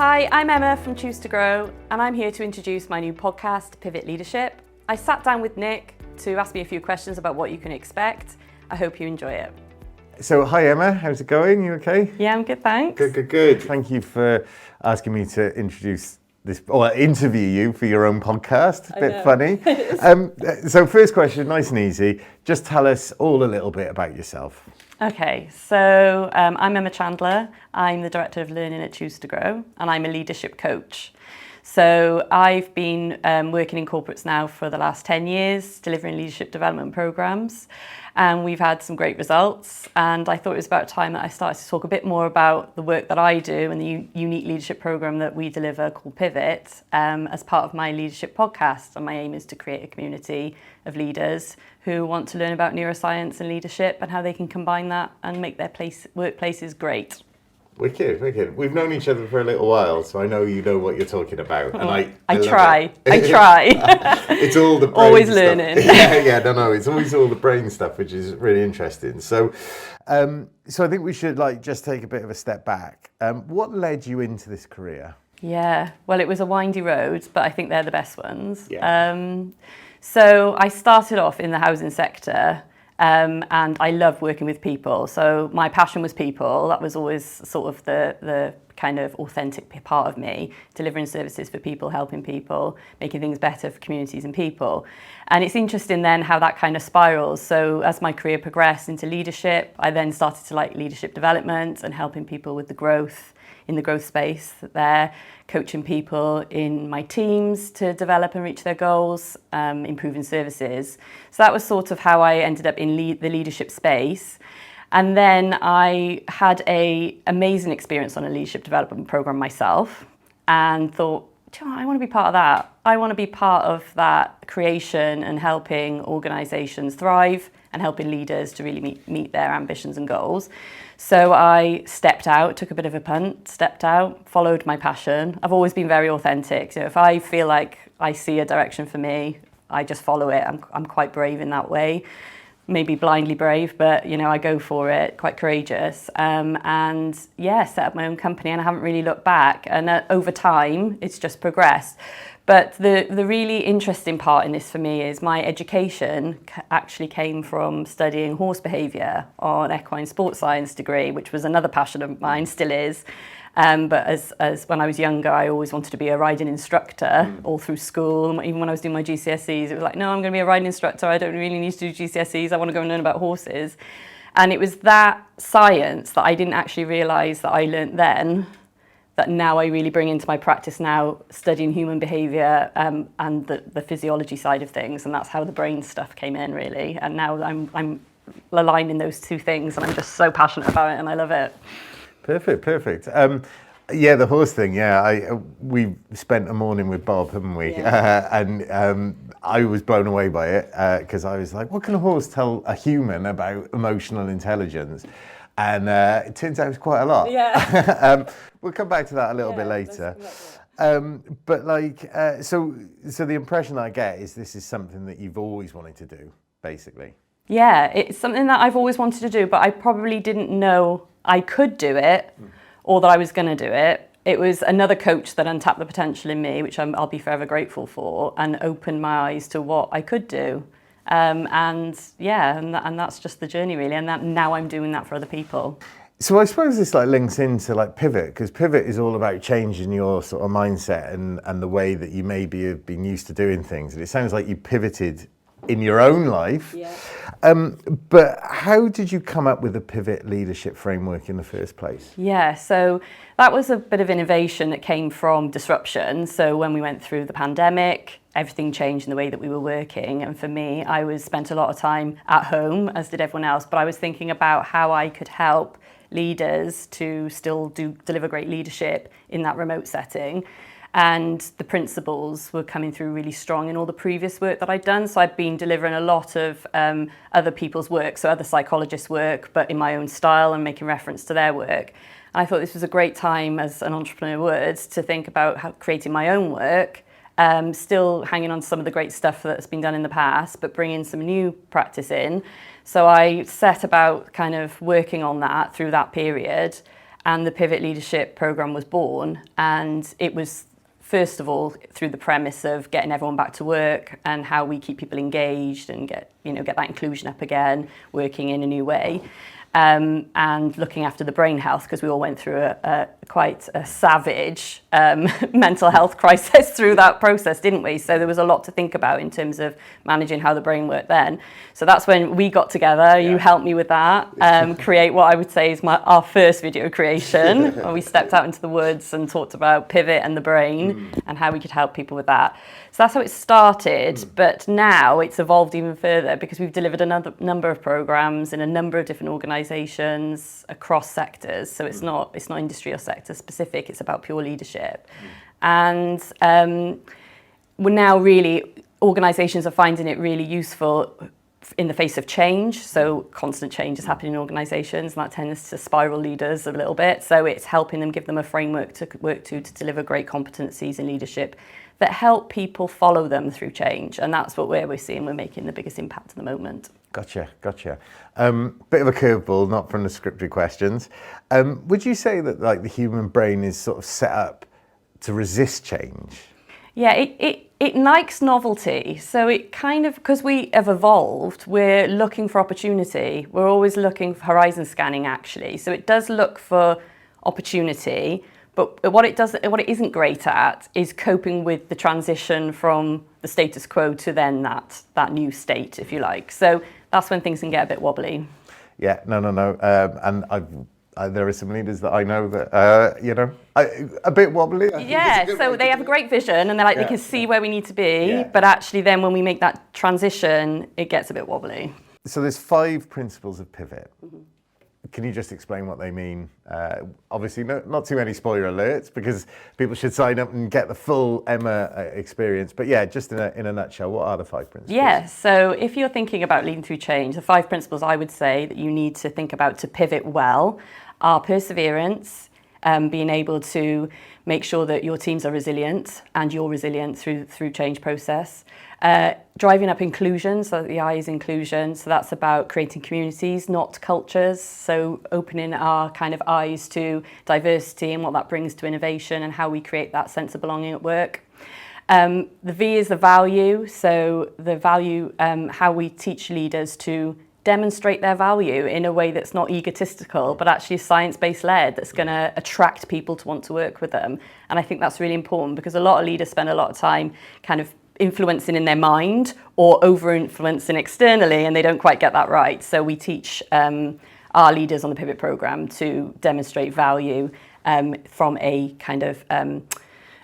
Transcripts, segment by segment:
Hi, I'm Emma from Choose to Grow, and I'm here to introduce my new podcast, Pivot Leadership. I sat down with Nick to ask me a few questions about what you can expect. I hope you enjoy it. So, hi Emma, how's it going? You okay? Yeah, I'm good, thanks. Good. Thank you for asking me to introduce this, or interview you for your own podcast. A bit funny. So first question, nice and easy. Just tell us all a little bit about yourself. Okay, so I'm Emma Chandler. I'm the Director of Learning at Choose to Grow, and I'm a leadership coach. So I've been working in corporates now for the last 10 years, delivering leadership development programs, and we've had some great results. And I thought it was about time that I started to talk a bit more about the work that I do and the unique leadership program that we deliver called Pivot as part of my leadership podcast. And my aim is to create a community of leaders who want to learn about neuroscience and leadership and how they can combine that and make their workplaces great. Wicked. We've known each other for a little while, so I know you know what you're talking about. And I try. It's all the brain always stuff. learning. No. It's always all the brain stuff, which is really interesting. So I think we should just take a bit of a step back. What led you into this career? Yeah, well, it was a windy road, but I think they're the best ones. Yeah. So I started off in the housing sector. And I love working with people. So my passion was people. That was always sort of the kind of authentic part of me, delivering services for people, helping people, making things better for communities and people. And it's interesting then how that kind of spirals. So as my career progressed into leadership, I then started to like leadership development and helping people with the growth in the growth space there, coaching people in my teams to develop and reach their goals, improving services. So that was sort of how I ended up in the leadership space. And then I had an amazing experience on a leadership development program myself and thought, I want to be part of that. I want to be part of that creation and helping organisations thrive and helping leaders to really meet their ambitions and goals. So I stepped out, took a bit of a punt, stepped out, followed my passion. I've always been very authentic. So if I feel like I see a direction for me, I just follow it. I'm quite brave in that way. Maybe blindly brave, but I go for it, quite courageous. Set up my own company, and I haven't really looked back. And over time, it's just progressed. But the really interesting part in this for me is my education actually came from studying horse behaviour on equine sports science degree, which was another passion of mine, still is. But as when I was younger, I always wanted to be a riding instructor all through school. Even when I was doing my GCSEs, it was like, no, I'm going to be a riding instructor. I don't really need to do GCSEs. I want to go and learn about horses. And it was that science that I didn't actually realise that I learnt then, that now I really bring into my practice now, studying human behaviour and the physiology side of things. And that's how the brain stuff came in, really. And now I'm aligning those two things, and I'm just so passionate about it, and I love it. Perfect. The horse thing. We spent a morning with Bob, haven't we? Yeah. I was blown away by it because I was like, what can a horse tell a human about emotional intelligence? And it turns out it's quite a lot. Yeah. We'll come back to that a little bit later. So the impression I get is this is something that you've always wanted to do, basically. Yeah, it's something that I've always wanted to do, but I probably didn't know I could do it or that I was going to do it. It was another coach that untapped the potential in me, which I'll be forever grateful for, and opened my eyes to what I could do. And that's just the journey, really. And now I'm doing that for other people. So I suppose this links into Pivot, because Pivot is all about changing your sort of mindset and the way that you maybe have been used to doing things. And it sounds like you pivoted in your own life. Yeah. But how did you come up with the Pivot leadership framework in the first place? Yeah, so that was a bit of innovation that came from disruption. So when we went through the pandemic, everything changed in the way that we were working. And for me, I spent a lot of time at home, as did everyone else, but I was thinking about how I could help leaders to still deliver great leadership in that remote setting. And the principles were coming through really strong in all the previous work that I'd done. So I'd been delivering a lot of other people's work, so other psychologists' work, but in my own style and making reference to their work. And I thought this was a great time, as an entrepreneur would, to think about creating my own work, still hanging on to some of the great stuff that's been done in the past, but bringing some new practice in. So I set about kind of working on that through that period. And the Pivot Leadership Programme was born, and it was first of all through the premise of getting everyone back to work and how we keep people engaged and get that inclusion up again, working in a new way. And looking after the brain health, because we all went through quite a savage mental health crisis through that process, didn't we? So there was a lot to think about in terms of managing how the brain worked then. So that's when we got together. You helped me with that, create what I would say is our first video creation, where we stepped out into the woods and talked about pivot and the brain and how we could help people with that. So that's how it started, but now it's evolved even further because we've delivered a number of programs in a number of different organisations across sectors. So it's not industry or sector specific, it's about pure leadership. And we're now really, organisations are finding it really useful in the face of change. So constant change is happening in organisations, and that tends to spiral leaders a little bit. So it's helping them, give them a framework to work to deliver great competencies in leadership that help people follow them through change. And that's where we're seeing we're making the biggest impact at the moment. Gotcha. Bit of a curveball, not from the scripted questions. Would you say that like the human brain is sort of set up to resist change? Yeah, it likes novelty. So it kind of, because we have evolved, we're looking for opportunity. We're always looking for horizon scanning, actually. So it does look for opportunity. But what it isn't great at is coping with the transition from the status quo to then that new state, if you like. So that's when things can get a bit wobbly. Yeah, no. And there are some leaders that I know that a bit wobbly. Yeah, so they have a great vision and they're like, they can see where we need to be, but actually then when we make that transition, it gets a bit wobbly. So there's 5 principles of pivot. Can you just explain what they mean? Obviously, not too many spoiler alerts, because people should sign up and get the full Emma experience. But yeah, just in a nutshell, what are the 5 principles? Yeah, so if you're thinking about leading through change, the 5 principles I would say that you need to think about to pivot well are perseverance, being able to make sure that your teams are resilient and you're resilient through change process. Driving up inclusion, so that the I is inclusion. So that's about creating communities, not cultures. So opening our kind of eyes to diversity and what that brings to innovation and how we create that sense of belonging at work. The V is the value. So the value, how we teach leaders to demonstrate their value in a way that's not egotistical, but actually science-based led, that's going to attract people to want to work with them. And I think that's really important, because a lot of leaders spend a lot of time kind of influencing in their mind or over-influencing externally, and they don't quite get that right. So we teach our leaders on the Pivot Programme to demonstrate value from a kind of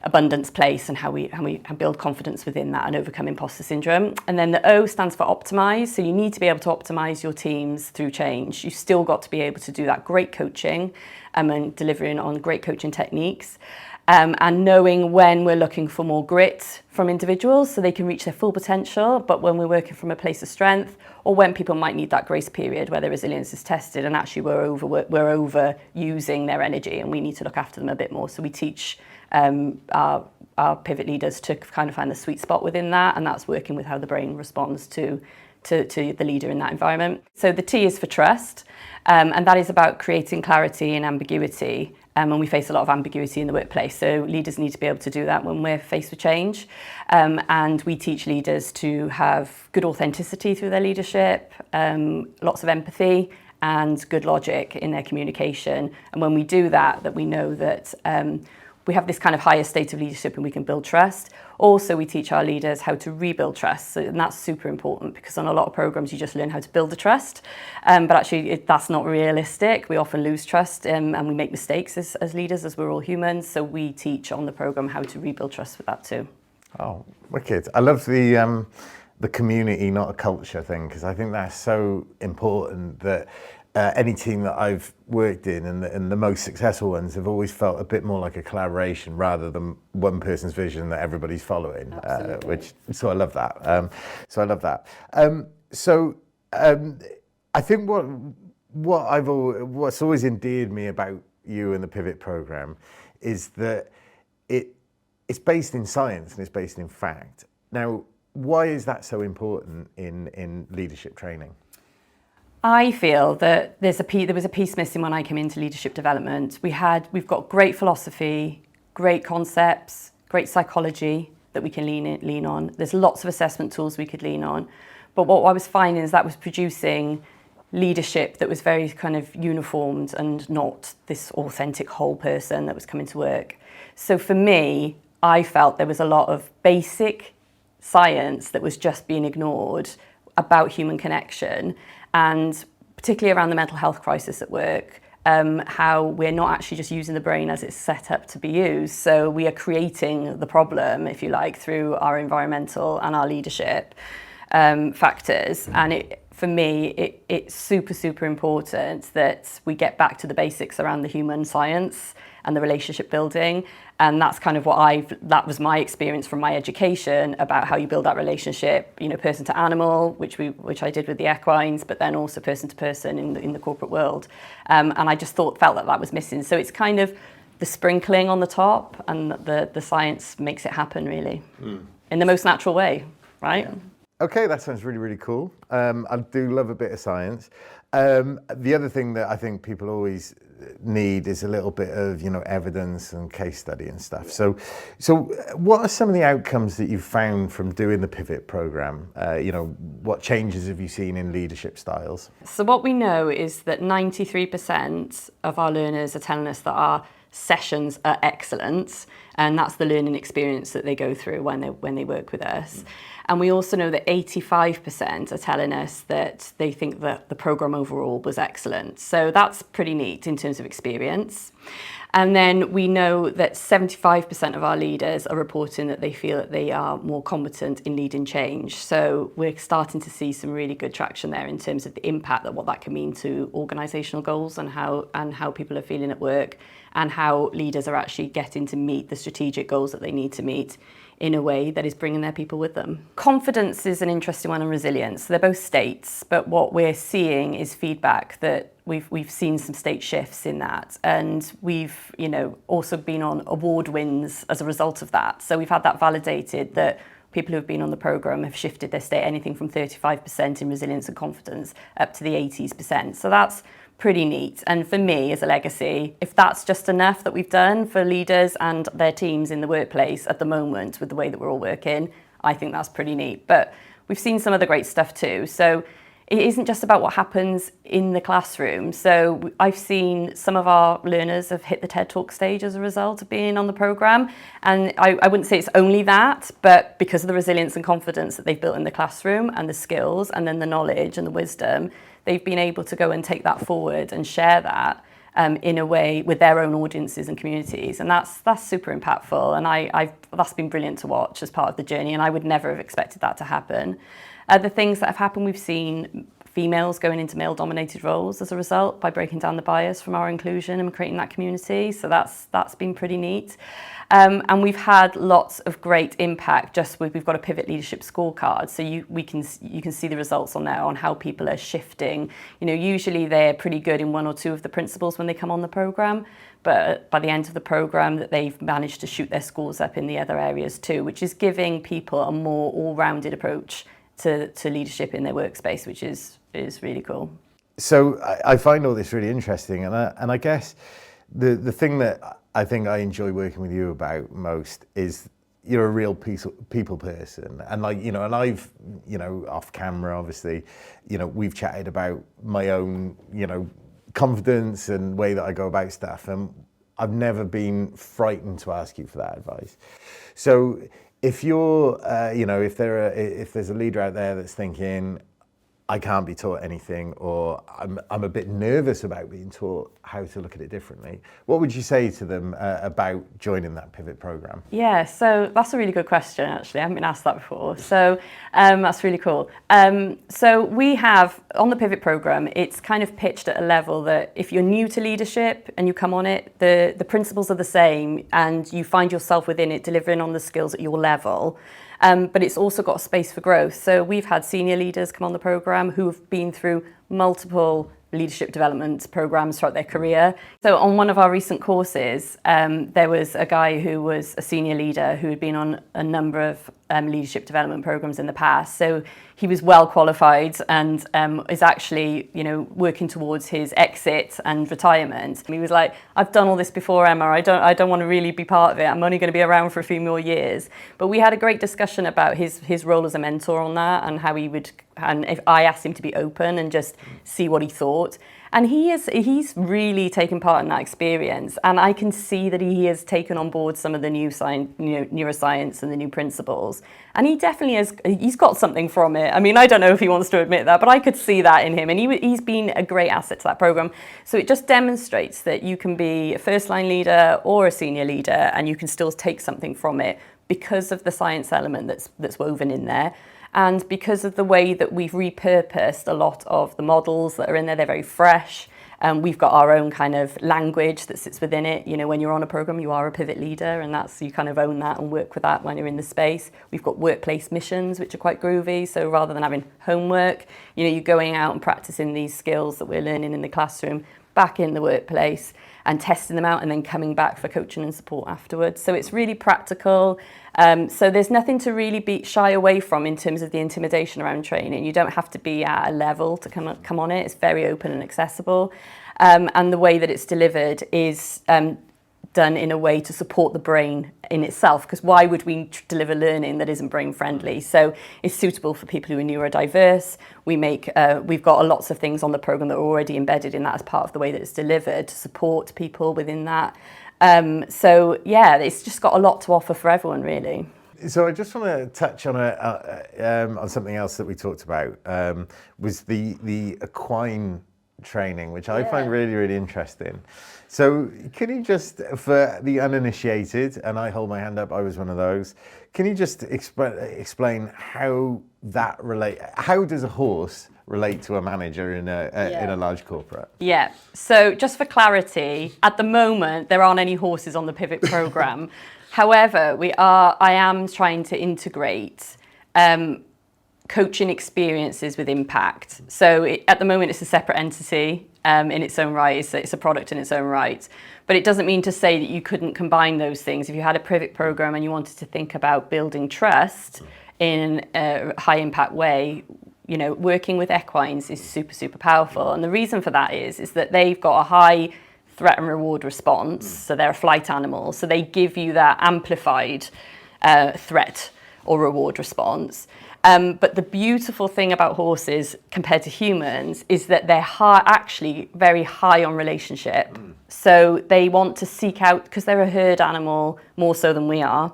abundance place, and how we build confidence within that and overcome imposter syndrome. And then the O stands for optimize. So you need to be able to optimize your teams through change. You've still got to be able to do that great coaching and delivering on great coaching techniques. And knowing when we're looking for more grit from individuals so they can reach their full potential, but when we're working from a place of strength, or when people might need that grace period where their resilience is tested and actually we're overusing their energy and we need to look after them a bit more. So we teach our pivot leaders to kind of find the sweet spot within that, and that's working with how the brain responds to the leader in that environment. So the T is for trust, and that is about creating clarity and ambiguity. And we face a lot of ambiguity in the workplace. So leaders need to be able to do that when we're faced with change. And we teach leaders to have good authenticity through their leadership, lots of empathy and good logic in their communication. And when we do that we know that we have this kind of higher state of leadership and we can build trust. Also, we teach our leaders how to rebuild trust. And that's super important, because on a lot of programs, you just learn how to build the trust. But actually, that's not realistic. We often lose trust and we make mistakes as leaders, as we're all humans. So we teach on the program how to rebuild trust with that too. Oh, wicked. I love the community, not a culture thing, because I think that's so important, that any team that I've worked in and the most successful ones have always felt a bit more like a collaboration rather than one person's vision that everybody's following. So I love that. I think what's always endeared me about you and the Pivot Programme is that it's based in science and it's based in fact. Now, why is that so important in leadership training? I feel that there was a piece missing when I came into leadership development. We've got great philosophy, great concepts, great psychology that we can lean on. There's lots of assessment tools we could lean on. But what I was finding is that was producing leadership that was very kind of uniformed and not this authentic whole person that was coming to work. So for me, I felt there was a lot of basic science that was just being ignored about human connection, and particularly around the mental health crisis at work, how we're not actually just using the brain as it's set up to be used. So we are creating the problem, if you like, through our environmental and our leadership factors. And for me, it's super, super important that we get back to the basics around the human science and the relationship building. And that's kind of that was my experience from my education about how you build that relationship, person to animal, which I did with the equines, but then also person to person in the corporate world. And I just felt that was missing. So it's kind of the sprinkling on the top, and the science makes it happen, really, in the most natural way, right? Yeah. Okay, that sounds really, really cool. I do love a bit of science. The other thing that I think people always need is a little bit of, evidence and case study and stuff. So what are some of the outcomes that you've found from doing the Pivot program? What changes have you seen in leadership styles? So what we know is that 93% of our learners are telling us that our sessions are excellent, and that's the learning experience that they go through when they work with us. And we also know that 85% are telling us that they think that the program overall was excellent. So that's pretty neat in terms of experience. And then we know that 75% of our leaders are reporting that they feel that they are more competent in leading change. So we're starting to see some really good traction there in terms of the impact that what that can mean to organisational goals and how people are feeling at work, and how leaders are actually getting to meet the strategic goals that they need to meet in a way that is bringing their people with them. Confidence is an interesting one, and resilience. They're both states, but what we're seeing is feedback that we've seen some state shifts in that, and we've also been on award wins as a result of that. So we've had that validated that people who have been on the programme have shifted their state anything from 35% in resilience and confidence up to the 80s%. So that's pretty neat. And for me, as a legacy, if that's just enough that we've done for leaders and their teams in the workplace at the moment with the way that we're all working, I think that's pretty neat. But we've seen some other great stuff too. So it isn't just about what happens in the classroom. So I've seen some of our learners have hit the TED Talk stage as a result of being on the programme. And I wouldn't say it's only that, but because of the resilience and confidence that they've built in the classroom and the skills and then the knowledge and the wisdom, they've been able to go and take that forward and share that in a way with their own audiences and communities. And that's super impactful. And that's been brilliant to watch as part of the journey. And I would never have expected that to happen. The things that have happened, we've seen females going into male-dominated roles as a result by breaking down the bias from our inclusion and creating that community. So that's been pretty neat. And we've had lots of great impact we've got a Pivot Leadership Scorecard. So you can see the results on there on how people are shifting. Usually they're pretty good in one or two of the principles when they come on the programme, but by the end of the programme that they've managed to shoot their scores up in the other areas too, which is giving people a more all-rounded approach to leadership in their workspace, which is really cool. So I find all this really interesting, and I guess the thing that I think I enjoy working with you about most is you're a real people person, and and I've off camera obviously we've chatted about my own confidence and way that I go about stuff, and I've never been frightened to ask you for that advice. So if you're if there's a leader out there that's thinking, I can't be taught anything, or I'm a bit nervous about being taught how to look at it differently, what would you say to them about joining that Pivot program? Yeah, so that's a really good question, actually. I haven't been asked that before. So that's really cool. So we have, on the Pivot program, it's kind of pitched at a level that if you're new to leadership and you come on it, the principles are the same and you find yourself within it delivering on the skills at your level. But it's also got a space for growth. So we've had senior leaders come on the programme who have been through multiple leadership development programmes throughout their career. So on one of our recent courses, there was a guy who was a senior leader who had been on a number of leadership development programmes in the past. So he was well qualified and is actually, working towards his exit and retirement. And he was like, I've done all this before, Emma. I don't want to really be part of it. I'm only going to be around for a few more years. But we had a great discussion about his role as a mentor on that, and how he would, and if I asked him to be open and just see what he thought. And he's really taken part in that experience, and I can see that he has taken on board some of the new neuroscience and the new principles, and he definitely he's got something from it. I mean, I don't know if he wants to admit that, but I could see that in him, and he's been a great asset to that program. So it just demonstrates that you can be a first-line leader or a senior leader, and you can still take something from it because of the science element that's woven in there. And because of the way that we've repurposed a lot of the models that are in there, they're very fresh. We've got our own kind of language that sits within it. When you're on a program, you are a pivot leader, and you kind of own that and work with that when you're in the space. We've got workplace missions, which are quite groovy. So rather than having homework, you're going out and practicing these skills that we're learning in the classroom back in the workplace and testing them out, and then coming back for coaching and support afterwards. So it's really practical. So there's nothing to really shy away from in terms of the intimidation around training. You don't have to be at a level to come on it. It's very open and accessible. And the way that it's delivered is done in a way to support the brain in itself, because why would we deliver learning that isn't brain friendly? So it's suitable for people who are neurodiverse. We've got lots of things on the program that are already embedded in that as part of the way that it's delivered to support people within that. So yeah, it's just got a lot to offer for everyone, really. So I just want to touch on something else that we talked about, was the equine training, which I find really, really interesting. So can you just, for the uninitiated, and I hold my hand up, I was one of those, can you just explain how does a horse relate to a manager in a large corporate? Yeah, so just for clarity, at the moment, there aren't any horses on the Pivot program. However, I am trying to integrate coaching experiences with impact. So at the moment, it's a separate entity in its own right. It's a product in its own right. But it doesn't mean to say that you couldn't combine those things. If you had a Pivot program and you wanted to think about building trust in a high impact way, working with equines is super, super powerful. And the reason for that is that they've got a high threat and reward response. So they're a flight animal. So they give you that amplified threat or reward response. But the beautiful thing about horses compared to humans is that they're actually very high on relationship. So they want to seek out, because they're a herd animal more so than we are,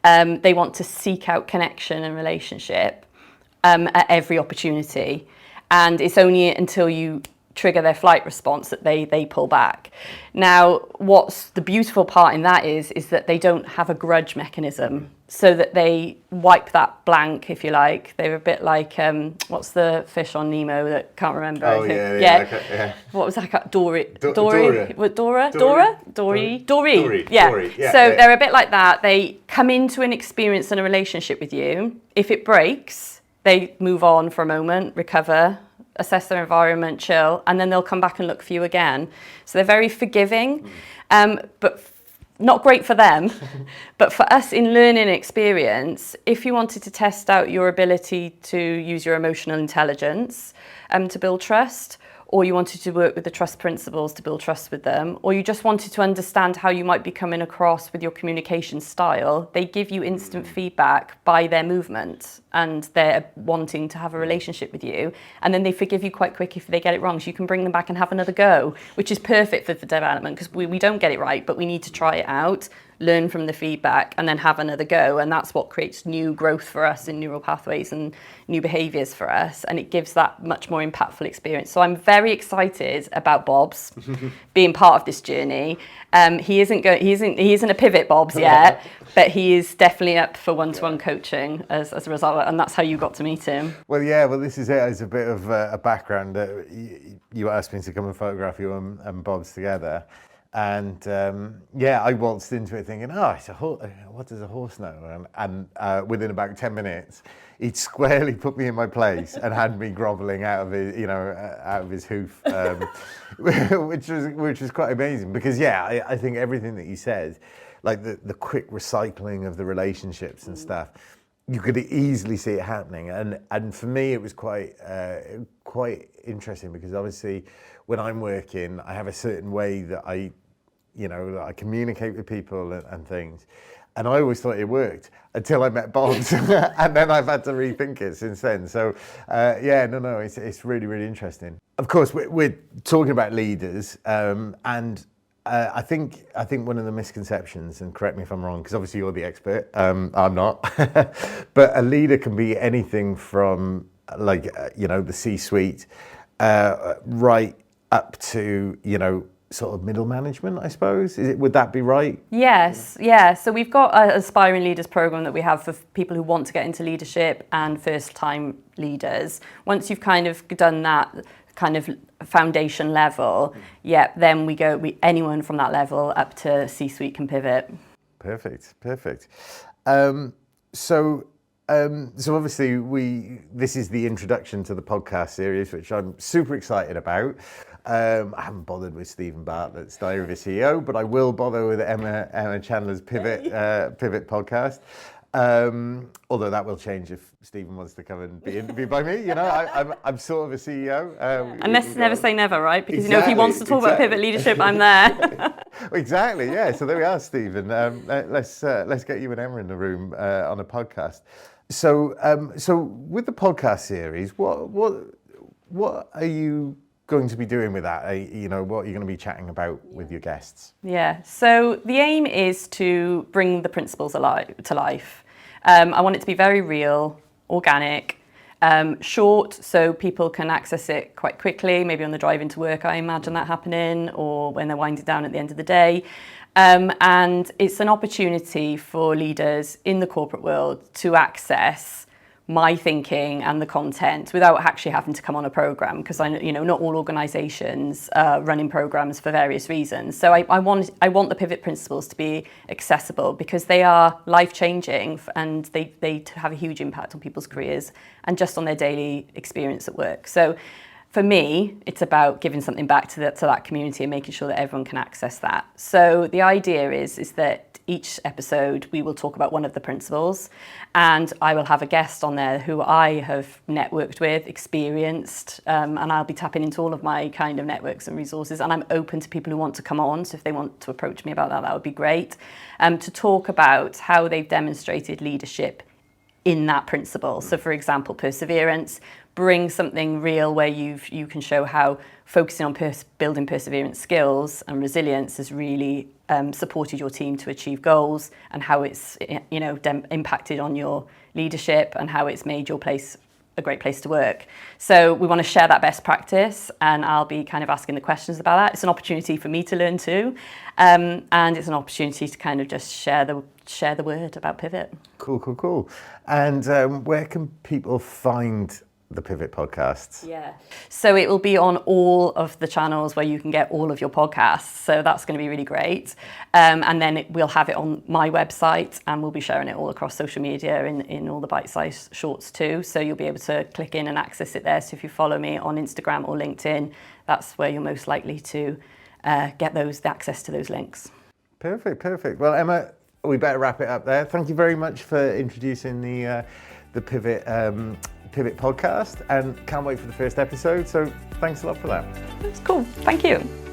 they want to seek out connection and relationship at every opportunity. And it's only until you trigger their flight response that they pull back. Now, what's the beautiful part in that is that they don't have a grudge mechanism, so that they wipe that blank, if you like. They're a bit like, what's the fish on Nemo that can't remember? Oh, yeah. What was that? Dory. Yeah. So they're a bit like that. They come into an experience and a relationship with you. If it breaks, they move on for a moment, recover, assess their environment, chill, and then they'll come back and look for you again. So they're very forgiving, but not great for them. But for us in learning experience, if you wanted to test out your ability to use your emotional intelligence to build trust, or you wanted to work with the trust principles to build trust with them, or you just wanted to understand how you might be coming across with your communication style, they give you instant feedback by their movement and they're wanting to have a relationship with you. And then they forgive you quite quick if they get it wrong. So you can bring them back and have another go, which is perfect for the development, because we don't get it right, but we need to try it out, learn from the feedback, and then have another go. And that's what creates new growth for us in neural pathways and new behaviours for us. And it gives that much more impactful experience. So I'm very excited about Bob's being part of this journey. He isn't a Pivot Bob's yet, but he is definitely up for one-to-one coaching as a result. And that's how you got to meet him. Well, this is it. It's a bit of a background. You asked me to come and photograph you and Bob's together. And I waltzed into it thinking, it's a horse. What does a horse know? And within about 10 minutes, he'd squarely put me in my place and had me grovelling out of his hoof, which was quite amazing. Because I think everything that you said, like the quick recycling of the relationships and stuff, you could easily see it happening, and for me it was quite interesting, because obviously when I'm working, I have a certain way that I communicate with people and things, and I always thought it worked until I met Bob, and then I've had to rethink it since then. So it's really, really interesting. Of course, we're talking about leaders, and I think one of the misconceptions, and correct me if I'm wrong, because obviously you're the expert, I'm not, but a leader can be anything from the C-suite right up to sort of middle management, I suppose. Would that be right? Yes, yeah. So we've got an Aspiring Leaders program that we have for people who want to get into leadership and first-time leaders. Once you've kind of done that kind of foundation level, then anyone from that level up to C-suite can pivot. Perfect. So obviously this is the introduction to the podcast series, which I'm super excited about. I haven't bothered with Stephen Bartlett's Diary of a CEO, but I will bother with Emma Chandler's Pivot podcast. Although that will change if Stephen wants to come and be interviewed by me. I'm sort of a CEO. Unless never say never, right? Because if he wants to talk about pivot leadership, I'm there. Exactly. Yeah. So there we are, Stephen. Let's get you and Emma in the room on a podcast. So with the podcast series, what are you going to be doing with that? What are you going to be chatting about with your guests? Yeah. So the aim is to bring the principles to life. I want it to be very real, organic, short, so people can access it quite quickly, maybe on the drive into work, I imagine that happening, or when they're winding down at the end of the day. And it's an opportunity for leaders in the corporate world to access my thinking and the content without actually having to come on a program, because not all organizations are running programs for various reasons. So I want the pivot principles to be accessible, because they are life-changing and they have a huge impact on people's careers and just on their daily experience at work. So for me, it's about giving something back to that community and making sure that everyone can access that. So the idea is that each episode we will talk about one of the principles, and I will have a guest on there who I have networked with, experienced, and I'll be tapping into all of my kind of networks and resources, and I'm open to people who want to come on. So if they want to approach me about that would be great, to talk about how they've demonstrated leadership in that principle. So for example, perseverance. Bring something real where you can show how focusing on building perseverance skills and resilience has really supported your team to achieve goals, and how it's impacted on your leadership, and how it's made your place a great place to work. So we want to share that best practice, and I'll be kind of asking the questions about that. It's an opportunity for me to learn too, and it's an opportunity to kind of just share the word about pivot. Cool. And where can people find the Pivot podcasts? Yeah. So it will be on all of the channels where you can get all of your podcasts. So that's going to be really great. And then we'll have it on my website, and we'll be sharing it all across social media in all the bite-sized shorts too. So you'll be able to click in and access it there. So if you follow me on Instagram or LinkedIn, that's where you're most likely to get the access to those links. Perfect. Well, Emma, we better wrap it up there. Thank you very much for introducing the Pivot podcast, and can't wait for the first episode. So thanks a lot for that. That's cool. Thank you.